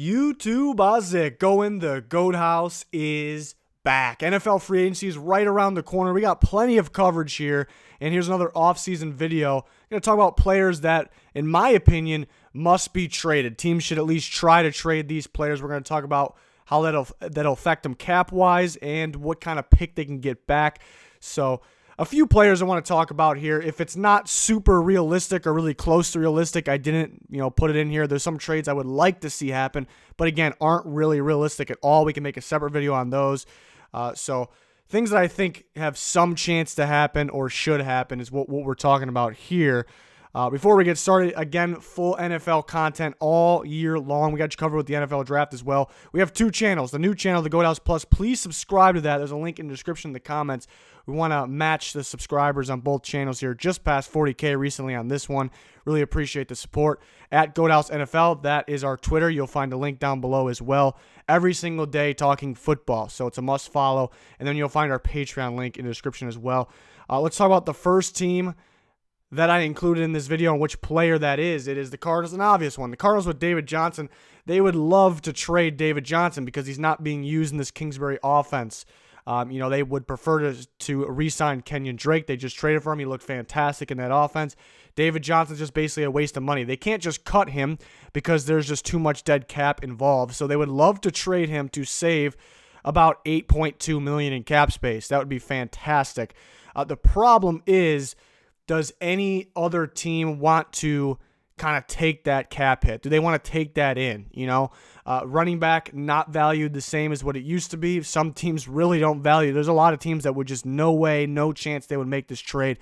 YouTube, how's it going? The GOAT House is back. NFL free agency is right around the corner. We got plenty of coverage here, and here's another off-season video. I'm going to talk about players that, in my opinion, must be traded. Teams should at least try to trade these players. We're going to talk about how that'll affect them cap-wise and what kind of pick they can get back. So a few players I want to talk about here. If it's not super realistic or really close to realistic, I didn't, put it in here. There's some trades I would like to see happen, but again, aren't really realistic at all. We can make a separate video on those. So things that I think have some chance to happen or should happen is what we're talking about here. Before we get started, again, full NFL content all year long. We got you covered with the NFL draft as well. We have two channels. The new channel, the GOAT House Plus. Please subscribe to that. There's a link in the description in the comments. We want to match the subscribers on both channels here. Just past 40K recently on this one. Really appreciate the support. At GOAT House NFL, that is our Twitter. You'll find a link down below as well. Every single day talking football, so it's a must follow. And then you'll find our Patreon link in the description as well. Let's talk about the first team that I included in this video and which player that is. It is the Cardinals, an obvious one. The Cardinals with David Johnson, they would love to trade David Johnson because he's not being used in this Kingsbury offense. They would prefer to re-sign Kenyon Drake. They just traded for him. He looked fantastic in that offense. David Johnson's just basically a waste of money. They can't just cut him because there's just too much dead cap involved. So they would love to trade him to save about $8.2 million in cap space. That would be fantastic. The problem is, does any other team want to kind of take that cap hit? Do they want to take that in? Running back not valued the same as what it used to be. Some teams really don't value. There's a lot of teams that would just no way, no chance they would make this trade.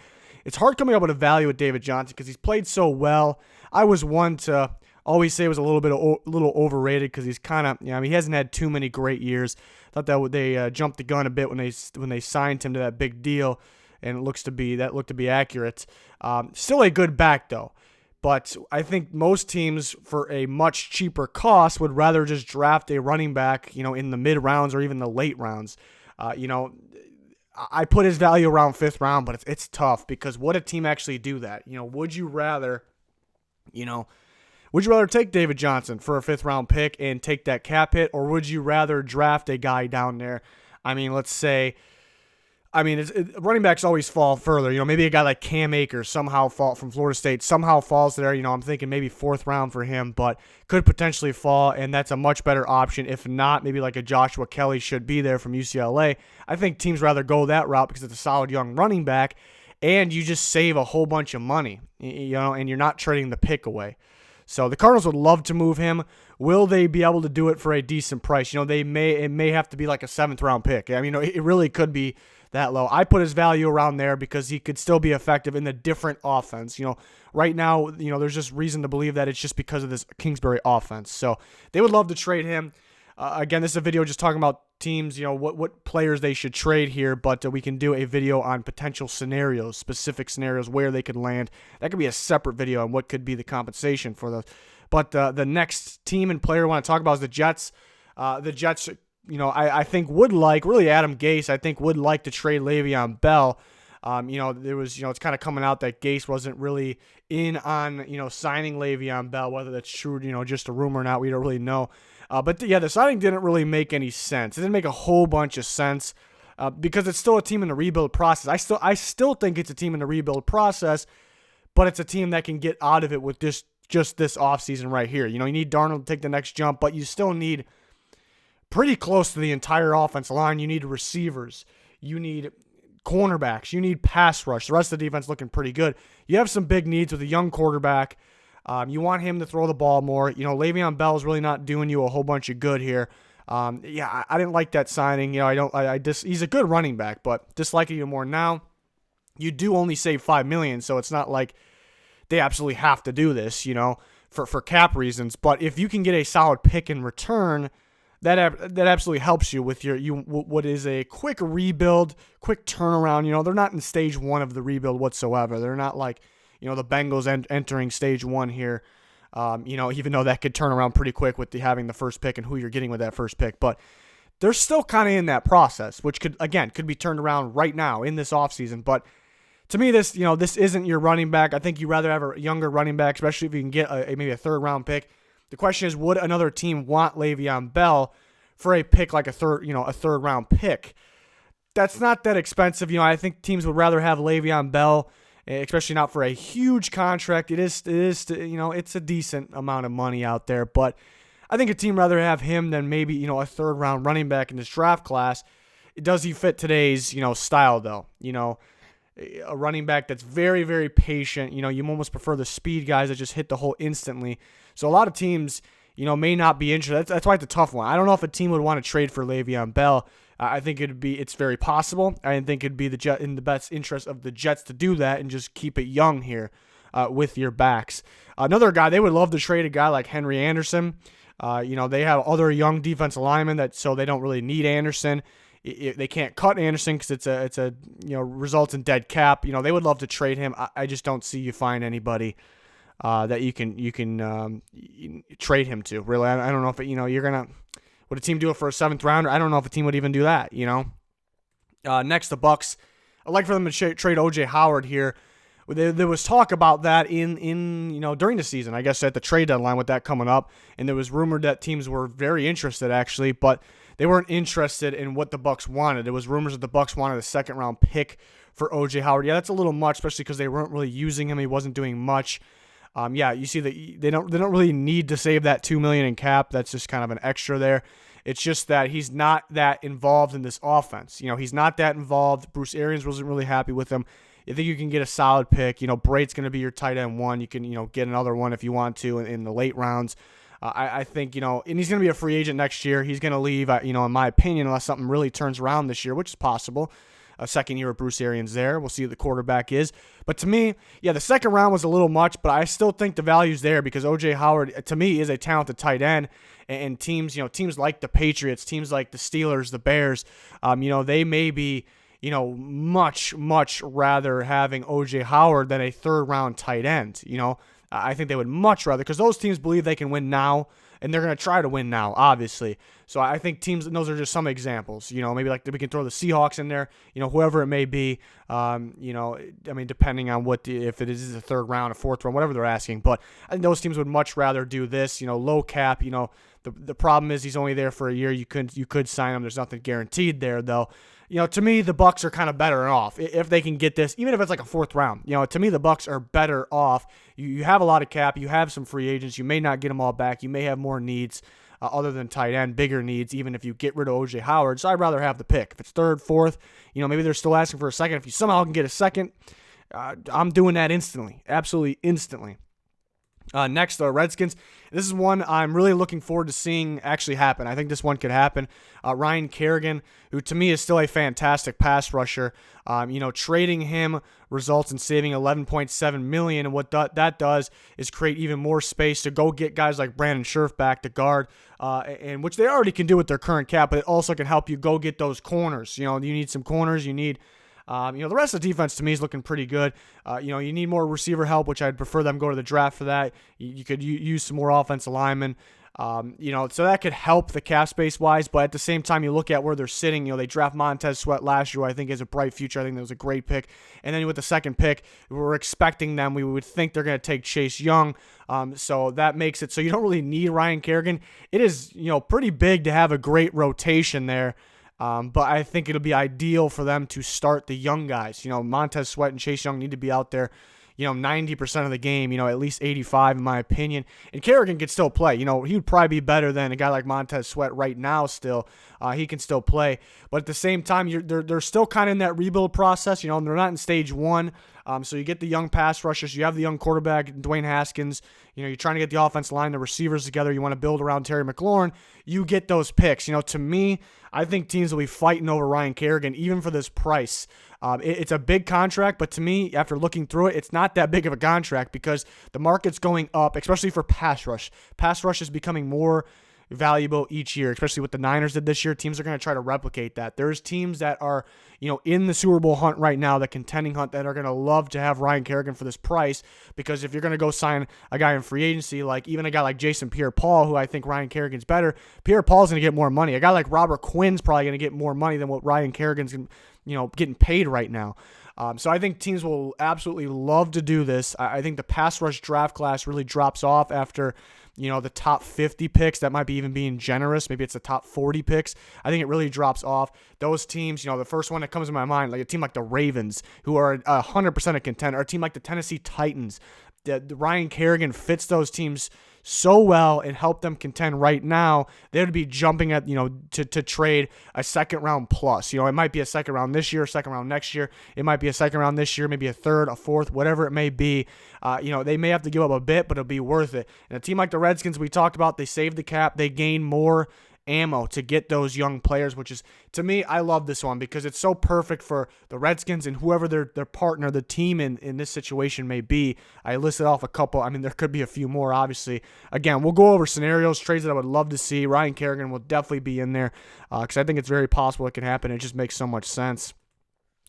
It's hard coming up with a value with David Johnson because he's played so well. I was one to always say it was a little overrated because he's kind of, he hasn't had too many great years. Thought that they jumped the gun a bit when they signed him to that big deal. And it looked to be accurate. Still a good back, though. But I think most teams, for a much cheaper cost, would rather just draft a running back, in the mid-rounds or even the late rounds. I put his value around 5th round, but it's tough because would a team actually do that? Would you rather take David Johnson for a 5th round pick and take that cap hit, or would you rather draft a guy down there? Let's say, running backs always fall further. Maybe a guy like Cam Akers from Florida State somehow falls there. I'm thinking maybe 4th round for him, but could potentially fall, and that's a much better option. If not, maybe like a Joshua Kelly should be there from UCLA. I think teams rather go that route because it's a solid young running back, and you just save a whole bunch of money, and you're not trading the pick away. So the Cardinals would love to move him. Will they be able to do it for a decent price? It may have to be like a 7th round pick. It really could be that low. I put his value around there because he could still be effective in the different offense. Right now, there's just reason to believe that it's just because of this Kingsbury offense. So they would love to trade him. Again, this is a video just talking about teams, what players they should trade here, but we can do a video on potential scenarios, specific scenarios where they could land. That could be a separate video on what could be the compensation for those. But the next team and player I want to talk about is the Jets. The Jets, I think really Adam Gase, I think would like to trade LeVeon Bell. There was, it's kind of coming out that Gase wasn't really in on, signing Le'Veon Bell, whether that's true, just a rumor or not, we don't really know. But the signing didn't really make any sense. It didn't make a whole bunch of sense because it's still a team in the rebuild process. I still think it's a team in the rebuild process, but it's a team that can get out of it with just this offseason right here. You need Darnold to take the next jump, but you still need pretty close to the entire offensive line. You need receivers. You need cornerbacks. You need pass rush. The rest of the defense looking pretty good. You have some big needs with a young quarterback. You want him to throw the ball more. Le'Veon Bell is really not doing you a whole bunch of good here. I didn't like that signing. He's a good running back, but dislike it even more now. You do only save $5 million, so it's not like they absolutely have to do this, for cap reasons. But if you can get a solid pick in return, that absolutely helps you with what is a quick rebuild, quick turnaround. They're not in stage 1 of the rebuild whatsoever. They're not like, the Bengals entering stage 1 here. Even though that could turn around pretty quick with having the first pick and who you're getting with that first pick. But they're still kind of in that process, which could be turned around right now in this offseason. But to me, this isn't your running back. I think you'd rather have a younger running back, especially if you can get maybe a 3rd round pick. The question is, would another team want Le'Veon Bell for a pick like a third round pick? That's not that expensive. I think teams would rather have Le'Veon Bell, especially not for a huge contract. It's a decent amount of money out there, but I think a team rather have him than maybe, a third round running back in this draft class. Does he fit today's, style though? A running back that's very, very patient. You almost prefer the speed guys that just hit the hole instantly. So a lot of teams, may not be interested. That's why it's a tough one. I don't know if a team would want to trade for Le'Veon Bell. I think it's very possible. I think it'd be in the best interest of the Jets to do that and just keep it young here with your backs. Another guy, they would love to trade a guy like Henry Anderson. They have other young defensive linemen so they don't really need Anderson. They can't cut Anderson because it's a results in dead cap. They would love to trade him. I just don't see you find anybody that you can trade him to. Really, I don't know if you're gonna. Would a team do it for a 7th rounder? I don't know if a team would even do that. Next, the Bucks. I'd like for them to trade O.J. Howard here. There was talk about that in during the season. I guess at the trade deadline with that coming up, and there was rumored that teams were very interested actually, but they weren't interested in what the Bucks wanted. There was rumors that the Bucks wanted a 2nd round pick for O.J. Howard. Yeah, that's a little much, especially because they weren't really using him. He wasn't doing much. You see that they don't really need to save that $2 million in cap. That's just kind of an extra there. It's just that he's not that involved in this offense. He's not that involved. Bruce Arians wasn't really happy with him. I think you can get a solid pick. Brate's going to be your tight end 1. You can get another one if you want to in the late rounds. I think and he's going to be a free agent next year. He's going to leave. In my opinion, unless something really turns around this year, which is possible. A 2nd year of Bruce Arians there. We'll see who the quarterback is. But to me, the 2nd round was a little much, but I still think the value's there because O.J. Howard, to me, is a talented tight end. And teams like the Patriots, teams like the Steelers, the Bears, they may be, much, much rather having O.J. Howard than a 3rd round tight end. I think they would much rather because those teams believe they can win now. And they're going to try to win now, obviously. So I think teams, and those are just some examples. Maybe like we can throw the Seahawks in there, whoever it may be. Depending on if it is a 3rd round, a 4th round, whatever they're asking. But I think those teams would much rather do this, low cap. The problem is he's only there for a year. You could sign him. There's nothing guaranteed there, though. To me, the Bucks are kind of better off if they can get this, even if it's like a 4th round. To me, the Bucks are better off. You have a lot of cap. You have some free agents. You may not get them all back. You may have more needs other than tight end, bigger needs, even if you get rid of O.J. Howard. So I'd rather have the pick. If it's 3rd, 4th, maybe they're still asking for a 2nd. If you somehow can get a 2nd, I'm doing that instantly, absolutely instantly. Next, the Redskins. This is one I'm really looking forward to seeing actually happen. I think this one could happen. Ryan Kerrigan, who to me is still a fantastic pass rusher. Trading him results in saving $11.7 million, and what that does is create even more space to go get guys like Brandon Scherf back to guard, and which they already can do with their current cap, but it also can help you go get those corners. You need some corners. You need the rest of the defense to me is looking pretty good. You need more receiver help, which I'd prefer them go to the draft for that. You could use some more offensive linemen. So that could help the cap space wise, but at the same time, you look at where they're sitting. They draft Montez Sweat last year, who I think has a bright future. I think that was a great pick. And then with the 2nd pick, we're expecting them. We would think they're going to take Chase Young. So that makes it so you don't really need Ryan Kerrigan. It is, pretty big to have a great rotation there. But I think it'll be ideal for them to start the young guys. Montez Sweat and Chase Young need to be out there, 90% of the game, at least 85 in my opinion. And Kerrigan could still play. He would probably be better than a guy like Montez Sweat right now still. He can still play. But at the same time, they're still kind of in that rebuild process. They're not in stage 1. So you get the young pass rushers. You have the young quarterback, Dwayne Haskins. You're trying to get the offensive line, the receivers together. You want to build around Terry McLaurin. You get those picks. To me, I think teams will be fighting over Ryan Kerrigan, even for this price. It's a big contract, but to me, after looking through it, it's not that big of a contract because the market's going up, especially for pass rush. Pass rush is becoming more valuable each year, especially what the Niners did this year. Teams are going to try to replicate that. There's teams that are, in the Super Bowl hunt right now, the contending hunt, that are going to love to have Ryan Kerrigan for this price, because if you're going to go sign a guy in free agency, like even a guy like Jason Pierre-Paul, who I think Ryan Kerrigan's better, Pierre-Paul's going to get more money. A guy like Robert Quinn's probably going to get more money than what Ryan Kerrigan's getting paid right now. So I think teams will absolutely love to do this. I think the pass rush draft class really drops off after, the top 50 picks. That might be even being generous. Maybe it's the top 40 picks. I think it really drops off. Those teams, the first one that comes to my mind, like a team like the Ravens, who are 100% a contender, or a team like the Tennessee Titans. The Ryan Kerrigan fits those teams so well and help them contend right now. They would be jumping at, to trade a second round plus. It might be a second round this year, a second round next year. It might be a second round this year, maybe a third, a fourth, whatever it may be. They may have to give up a bit, but it'll be worth it. And a team like the Redskins, we talked about, they saved the cap. They gain more ammo to get those young players, which is, to me, I love this one because it's so perfect for the Redskins and whoever their partner, the team in this situation may be. I listed off a couple. I mean, there could be a few more, obviously. Again, we'll go over scenarios, trades that I would love to see. Ryan Kerrigan will definitely be in there because I think it's very possible it can happen. It just makes so much sense.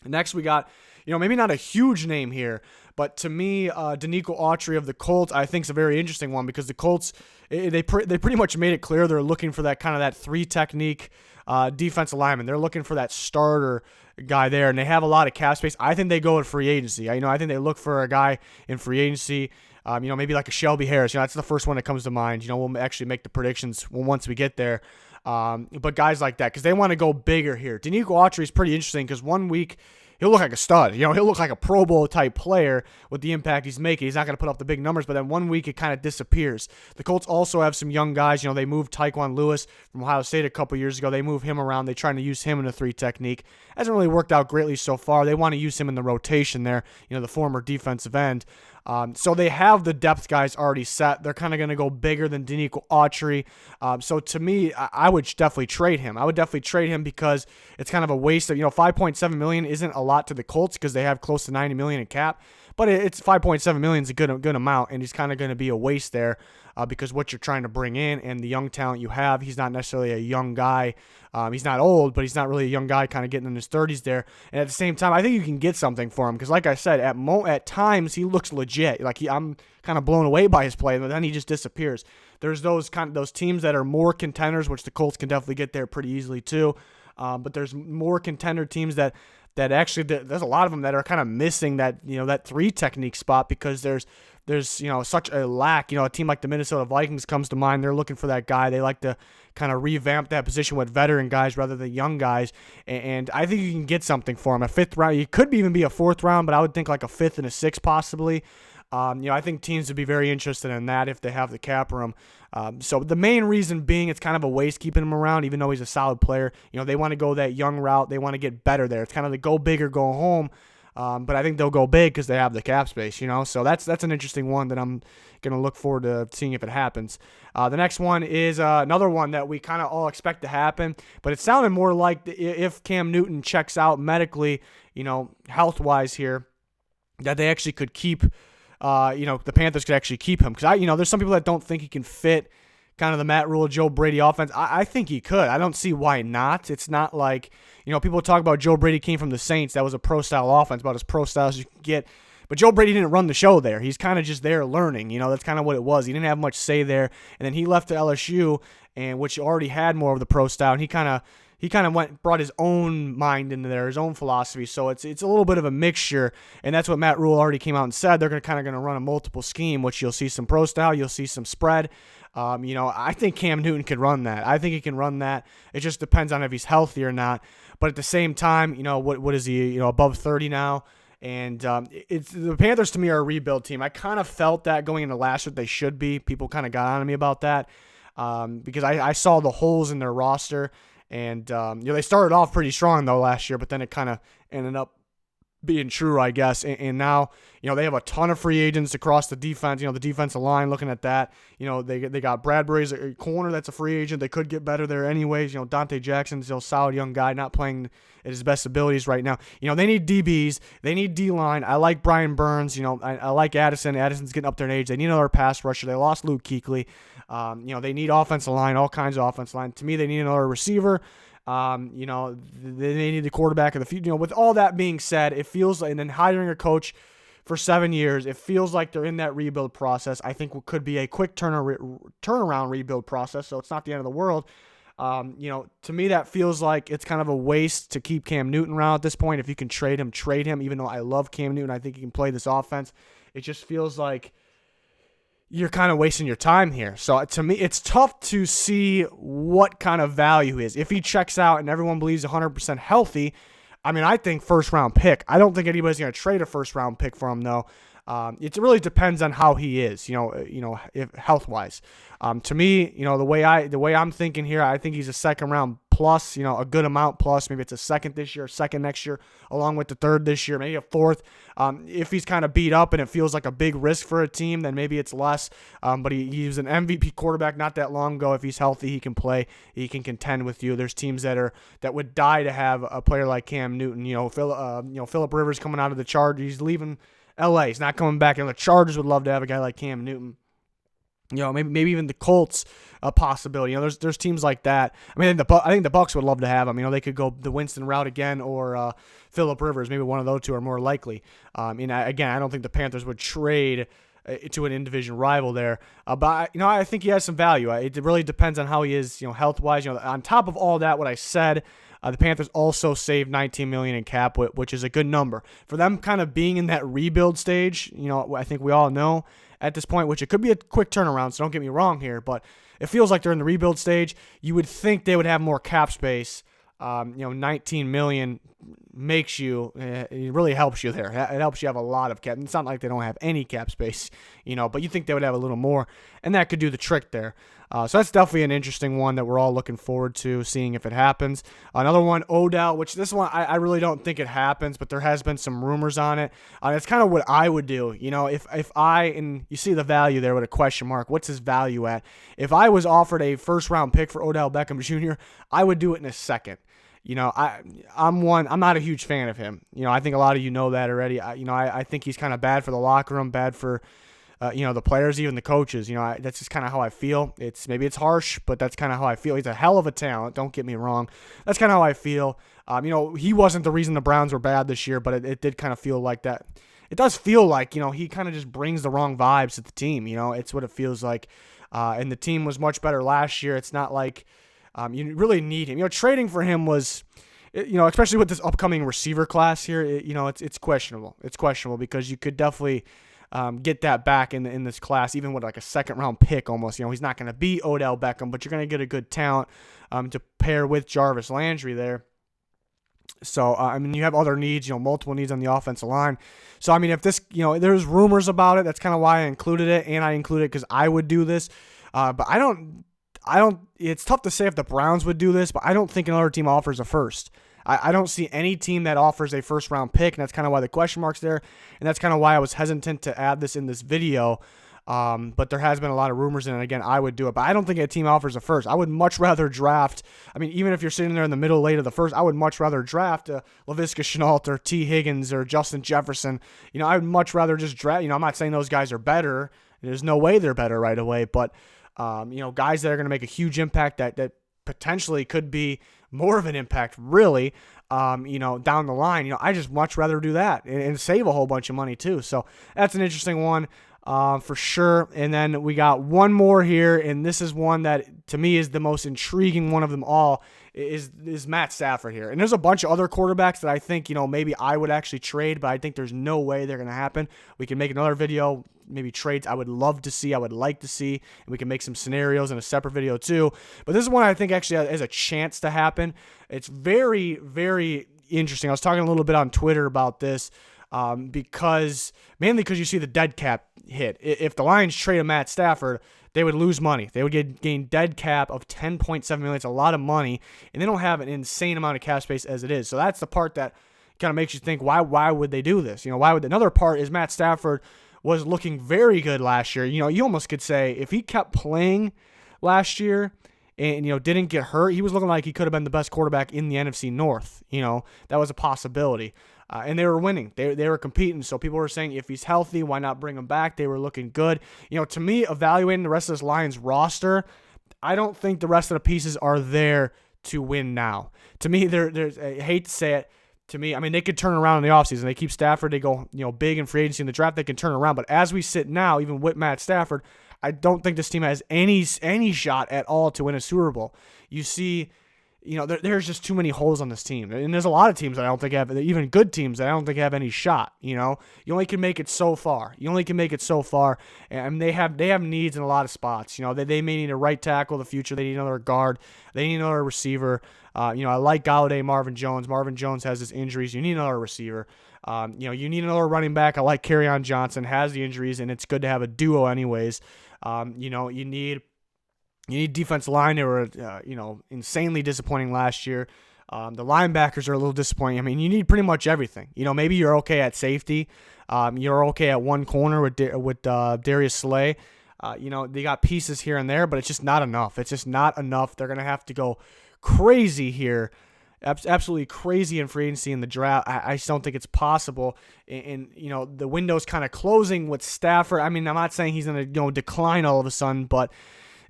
Next, we got, maybe not a huge name here, but to me, Danico Autry of the Colts, I think is a very interesting one because the Colts, they pretty much made it clear they're looking for that three technique defensive lineman. They're looking for that starter guy there, and they have a lot of cap space. I think they go with free agency. I think they look for a guy in free agency. Maybe like a Shelby Harris. That's the first one that comes to mind. We'll actually make the predictions once we get there. But guys like that, because they want to go bigger here. Danico Autry is pretty interesting because 1 week he'll look like a stud. He'll look like a Pro Bowl type player with the impact he's making. He's not going to put up the big numbers, but then 1 week it kind of disappears. The Colts also have some young guys. They moved Tyquan Lewis from Ohio State a couple years ago. They moved him around. They're trying to use him in a three technique. Hasn't really worked out greatly so far. They want to use him in the rotation there, the former defensive end. So they have the depth guys already set. They're kind of going to go bigger than Danico Autry. So to me, I would definitely trade him. I would definitely trade him because it's kind of a waste of, $5.7 million isn't a lot to the Colts because they have close to $90 million in cap. But it's $5.7 million is a good amount, and he's kind of going to be a waste there because what you're trying to bring in and the young talent you have, he's not necessarily a young guy. He's not old, but he's not really a young guy kind of getting in his 30s there. And at the same time, I think you can get something for him because, like I said, at times he looks legit. I'm kind of blown away by his play, but then he just disappears. There's those teams that are more contenders, which the Colts can definitely get there pretty easily too. But there's more contender teams that actually there's a lot of them that are kind of missing that three technique spot because there's such a lack. A team like the Minnesota Vikings comes to mind. They're looking for that guy. They like to kind of revamp that position with veteran guys rather than young guys. And I think you can get something for him. A fifth round, it could even be a fourth round, but I would think like a fifth and a sixth possibly. I think teams would be very interested in that if they have the cap room. So the main reason being it's kind of a waste keeping him around, even though he's a solid player. They want to go that young route. They want to get better there. It's kind of the go big or go home. But I think they'll go big because they have the cap space, So that's an interesting one that I'm going to look forward to seeing if it happens. The next one is another one that we kind of all expect to happen, but it sounded more like if Cam Newton checks out medically, health-wise here, that they actually could keep, the Panthers could actually keep him. Because, there's some people that don't think he can fit kind of the Matt Rule, Joe Brady offense. I think he could. I don't see why not. It's not like, people talk about Joe Brady came from the Saints. That was a pro-style offense, about as pro-style as you can get. But Joe Brady didn't run the show there. He's kind of just there learning. That's kind of what it was. He didn't have much say there. And then he left to LSU, which already had more of the pro style. And he kind of brought his own mind into there, his own philosophy. So it's a little bit of a mixture. And that's what Matt Rule already came out and said. They're going to run a multiple scheme, which you'll see some pro style, you'll see some spread. I think Cam Newton could run that. I think he can run that. It just depends on if he's healthy or not. But at the same time, what is he, above 30 now? And it's the Panthers to me are a rebuild team. I kind of felt that going into last year they should be. People kind of got on me about that because I saw the holes in their roster. And they started off pretty strong though last year, but then it kind of ended up being true, I guess. And now, they have a ton of free agents across the defense. The defensive line, looking at that, they got Bradbury's a corner that's a free agent. They could get better there anyways. Dante Jackson's still a solid young guy, not playing at his best abilities right now. They need DBs. They need D-line. I like Brian Burns. I like Addison. Addison's getting up there in age. They need another pass rusher. They lost Luke Kuechly. They need offensive line, all kinds of offensive line. To me, they need another receiver. They need the quarterback of the future. With all that being said, it feels like, and then hiring a coach for 7 years, it feels like they're in that rebuild process. I think what could be a quick turnaround rebuild process, so it's not the end of the world. To me, that feels like it's kind of a waste to keep Cam Newton around at this point. If you can trade him, even though I love Cam Newton. I think he can play this offense. It just feels like, you're kind of wasting your time here. So to me, it's tough to see what kind of value is. If he checks out and everyone believes 100% healthy, I mean, I think first round pick. I don't think anybody's going to trade a first round pick for him though. It really depends on how he is, if health wise. To me, the way I'm thinking here, I think he's a second round plus, a good amount plus. Maybe it's a second this year, second next year, along with the third this year, maybe a fourth. If he's kind of beat up and it feels like a big risk for a team, then maybe it's less. But he was an MVP quarterback not that long ago. If he's healthy, he can play. He can contend with you. There's teams that would die to have a player like Cam Newton. Phillip Rivers coming out of the Chargers. He's leaving LA. He's not coming back. And the Chargers would love to have a guy like Cam Newton. Maybe even the Colts a possibility. There's teams like that. I mean, I think the Bucs would love to have him. They could go the Winston route again or Phillip Rivers. Maybe one of those two are more likely. Again, I don't think the Panthers would trade to an in-division rival there. But I think he has some value. It really depends on how he is, health-wise. On top of all that, what I said, the Panthers also saved $19 million in cap, which is a good number for them. Kind of being in that rebuild stage. I think we all know at this point, which it could be a quick turnaround. So don't get me wrong here, but it feels like they're in the rebuild stage. You would think they would have more cap space. $19 million makes you, it really helps you there. It helps you have a lot of cap. It's not like they don't have any cap space, but you think they would have a little more, and that could do the trick there. So that's definitely an interesting one that we're all looking forward to seeing if it happens. Another one, Odell, which this one I really don't think it happens, but there has been some rumors on it. It's kind of what I would do. If and you see the value there with a question mark, what's his value at? If I was offered a first round pick for Odell Beckham Jr., I would do it in a second. I'm not a huge fan of him. I think a lot of you know that already. I think he's kind of bad for the locker room, bad for the players, even the coaches. That's just kind of how I feel. Maybe it's harsh, but that's kind of how I feel. He's a hell of a talent. Don't get me wrong. That's kind of how I feel. He wasn't the reason the Browns were bad this year, but it did kind of feel like that. It does feel like, he kind of just brings the wrong vibes to the team. It's what it feels like. And the team was much better last year. It's not like you really need him. Trading for him was, especially with this upcoming receiver class here, it's questionable. It's questionable because you could definitely get that back in this class, even with like a second round pick almost. He's not going to be Odell Beckham, but you're going to get a good talent to pair with Jarvis Landry there. So, you have other needs, multiple needs on the offensive line. So, if this, there's rumors about it. That's kind of why I included it, and I included it because I would do this. But I don't, it's tough to say if the Browns would do this, but I don't think another team offers a first. I don't see any team that offers a first-round pick, and that's kind of why the question mark's there, and that's kind of why I was hesitant to add this in this video. But there has been a lot of rumors, and again, I would do it. But I don't think a team offers a first. I would much rather draft. Even if you're sitting there in the middle, late of the first, I would much rather draft Laviska Shenault or T. Higgins or Justin Jefferson. I would much rather just draft. I'm not saying those guys are better. There's no way they're better right away, but guys that are going to make a huge impact that potentially could be more of an impact, really, down the line. I just much rather do that and save a whole bunch of money too. So that's an interesting one for sure. And then we got one more here, and this is one that to me is the most intriguing one of them all. Is Matt Stafford here. And there's a bunch of other quarterbacks that I think, maybe I would actually trade, but I think there's no way they're going to happen. We can make another video, maybe trades I would love to see, I would like to see, and we can make some scenarios in a separate video too. But this is one I think actually has a chance to happen. It's very, very interesting. I was talking a little bit on Twitter about this mainly because you see the dead cap hit. If the Lions trade a Matt Stafford, they would lose money. They would gain dead cap of $10.7 million. It's a lot of money, and they don't have an insane amount of cap space as it is. So that's the part that kind of makes you think, why would they do this? Why would another part is Matt Stafford was looking very good last year. You almost could say if he kept playing last year and didn't get hurt, he was looking like he could have been the best quarterback in the NFC North. That was a possibility. And they were winning. They were competing. So people were saying, if he's healthy, why not bring him back? They were looking good. To me, evaluating the rest of this Lions roster, I don't think the rest of the pieces are there to win now. To me, there's I hate to say it. To me, they could turn around in the offseason. They keep Stafford. They go, big in free agency in the draft. They can turn around. But as we sit now, even with Matt Stafford, I don't think this team has any shot at all to win a Super Bowl. You see, there's just too many holes on this team. And there's a lot of teams that I don't think have, even good teams that I don't think have any shot. You only can make it so far. And they have needs in a lot of spots. They may need a right tackle in the future. They need another guard. They need another receiver. I like Galladay, Marvin Jones. Marvin Jones has his injuries. You need another receiver. You need another running back. I like Kerrigan Johnson, has the injuries, and it's good to have a duo anyways. You need defensive line. They were, insanely disappointing last year. The linebackers are a little disappointing. I mean, you need pretty much everything. Maybe you're okay at safety. You're okay at one corner with Darius Slay. They got pieces here and there, but it's just not enough. They're going to have to go crazy here. Absolutely crazy in free agency in the draft. I just don't think it's possible. And the window's kind of closing with Stafford. I mean, I'm not saying he's going to decline all of a sudden, but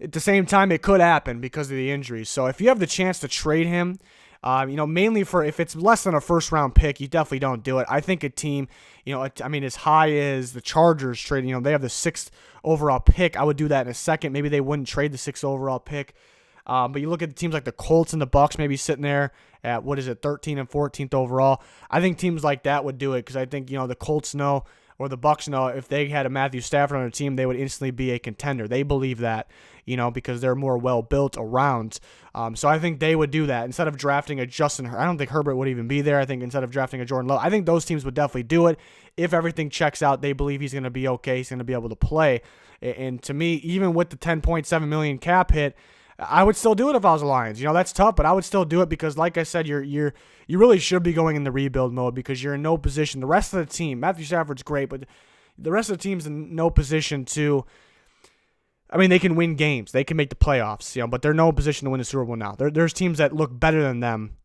at the same time, it could happen because of the injuries. So if you have the chance to trade him, mainly for if it's less than a first-round pick, you definitely don't do it. I think a team, as high as the Chargers trade, they have the 6th overall pick. I would do that in a second. Maybe they wouldn't trade the 6th overall pick. But you look at the teams like the Colts and the Bucs, maybe sitting there at 13 and 14th overall. I think teams like that would do it because I think the Colts know, or the Bucs know, if they had a Matthew Stafford on their team, they would instantly be a contender. They believe that, because they're more well built around. So I think they would do that instead of drafting a Justin. I don't think Herbert would even be there. I think instead of drafting a Jordan Love, I think those teams would definitely do it if everything checks out. They believe he's going to be okay. He's going to be able to play. And to me, even with the $10.7 million cap hit, I would still do it if I was the Lions. That's tough, but I would still do it because, like I said, you really should be going in the rebuild mode because you're in no position. The rest of the team, Matthew Stafford's great, but the rest of the team's in no position to. I mean, they can win games, they can make the playoffs, but they're in no position to win the Super Bowl now. There's teams that look better than them,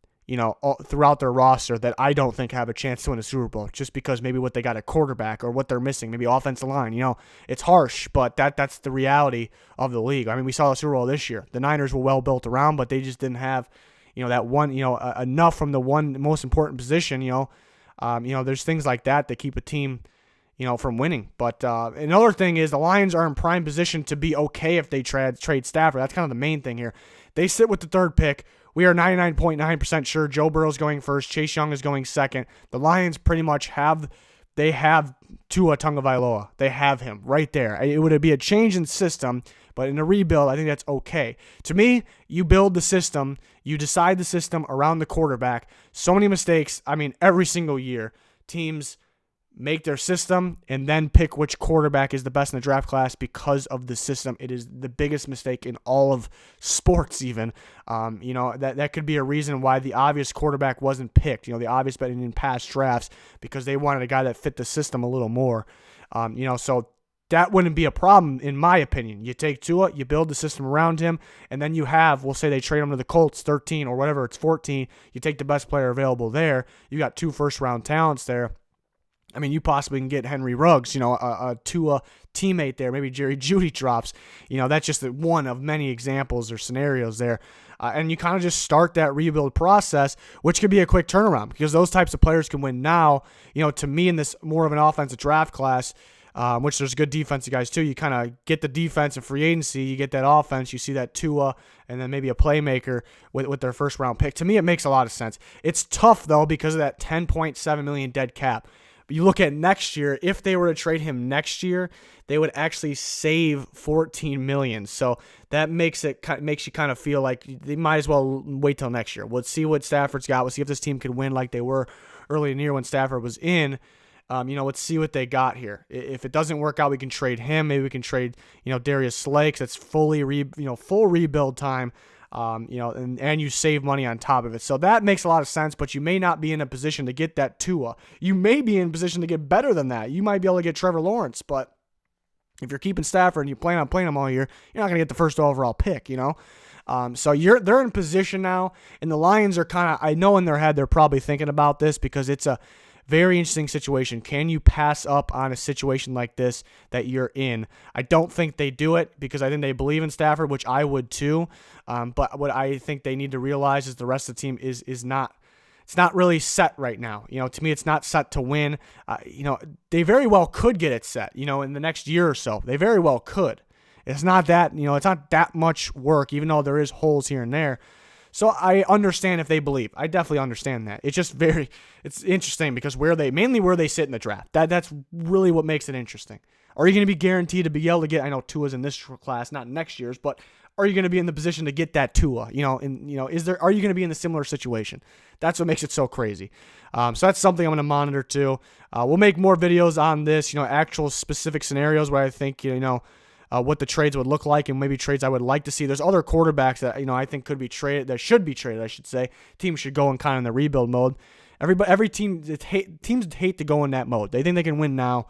throughout their roster that I don't think have a chance to win a Super Bowl just because maybe what they got at quarterback or what they're missing, maybe offensive line. It's harsh, but that's the reality of the league. I mean, we saw the Super Bowl this year. The Niners were well built around, but they just didn't have, that one, enough from the one most important position. There's things like that keep a team, from winning. But another thing is the Lions are in prime position to be okay if they trade Stafford. That's kind of the main thing here. They sit with the 3rd pick. We are 99.9% sure Joe Burrow's going first. Chase Young is going second. The Lions pretty much have Tua Tagovailoa. They have him right there. It would be a change in system, but in a rebuild, I think that's okay. To me, you build the system. You decide the system around the quarterback. So many mistakes. I mean, every single year, teams make their system and then pick which quarterback is the best in the draft class because of the system. It is the biggest mistake in all of sports even. That could be a reason why the obvious quarterback wasn't picked, the obvious bet in past drafts because they wanted a guy that fit the system a little more. So that wouldn't be a problem in my opinion. You take Tua, you build the system around him, and then you have, we'll say they trade him to the Colts 13 or whatever, it's 14. You take the best player available there. You got 2 first-round talents there. I mean, you possibly can get Henry Ruggs, a Tua teammate there. Maybe Jerry Jeudy drops. That's just one of many examples or scenarios there. And you kind of just start that rebuild process, which could be a quick turnaround because those types of players can win now. To me, in this more of an offensive draft class, which there's good defensive guys too, you kind of get the defense and free agency, you get that offense, you see that Tua, and then maybe a playmaker with their first-round pick. To me, it makes a lot of sense. It's tough, though, because of that $10.7 million dead cap. But you look at next year, if they were to trade him next year, they would actually save $14 million. So that makes you kind of feel like they might as well wait till next year. We'll see what Stafford's got. We'll see if this team can win like they were early in the year when Stafford was in. Let's see what they got here. If it doesn't work out, we can trade him. Maybe we can trade, Darius Slay because it's full rebuild time. And you save money on top of it. So that makes a lot of sense, but you may not be in a position to get that Tua. You may be in a position to get better than that. You might be able to get Trevor Lawrence, but if you're keeping Stafford and you plan on playing him all year, you're not going to get the first overall pick, So they're in position now, and the Lions are kind of, I know in their head they're probably thinking about this because it's a very interesting situation. Can you pass up on a situation like this that you're in? I don't think they do it because I think they believe in Stafford, which I would too. But what I think they need to realize is the rest of the team is not. It's not really set right now. To me, it's not set to win. They very well could get it set. In the next year or so, they very well could. It's not that. It's not that much work, even though there is holes here and there. So I understand if they believe. I definitely understand that. It's just it's interesting because mainly where they sit in the draft. That's really what makes it interesting. Are you going to be guaranteed to be able to get, I know Tua's in this class, not next year's, but are you going to be in the position to get that Tua? Are you going to be in a similar situation? That's what makes it so crazy. So that's something I'm going to monitor too. We'll make more videos on this, actual specific scenarios where I think, what the trades would look like and maybe trades I would like to see. There's other quarterbacks that, I think could be traded, that should be traded, I should say. Teams should go in kind of in the rebuild mode. Every teams hate to go in that mode. They think they can win now.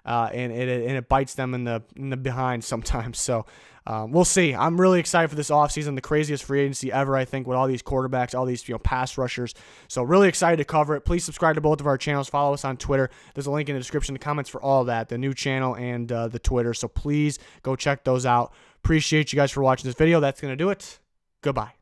And it bites them in the behind sometimes. So we'll see. I'm really excited for this offseason, the craziest free agency ever, I think, with all these quarterbacks, all these pass rushers. So really excited to cover it. Please subscribe to both of our channels. Follow us on Twitter. There's a link in the description, the comments for all that, the new channel and the Twitter. So please go check those out. Appreciate you guys for watching this video. That's going to do it. Goodbye.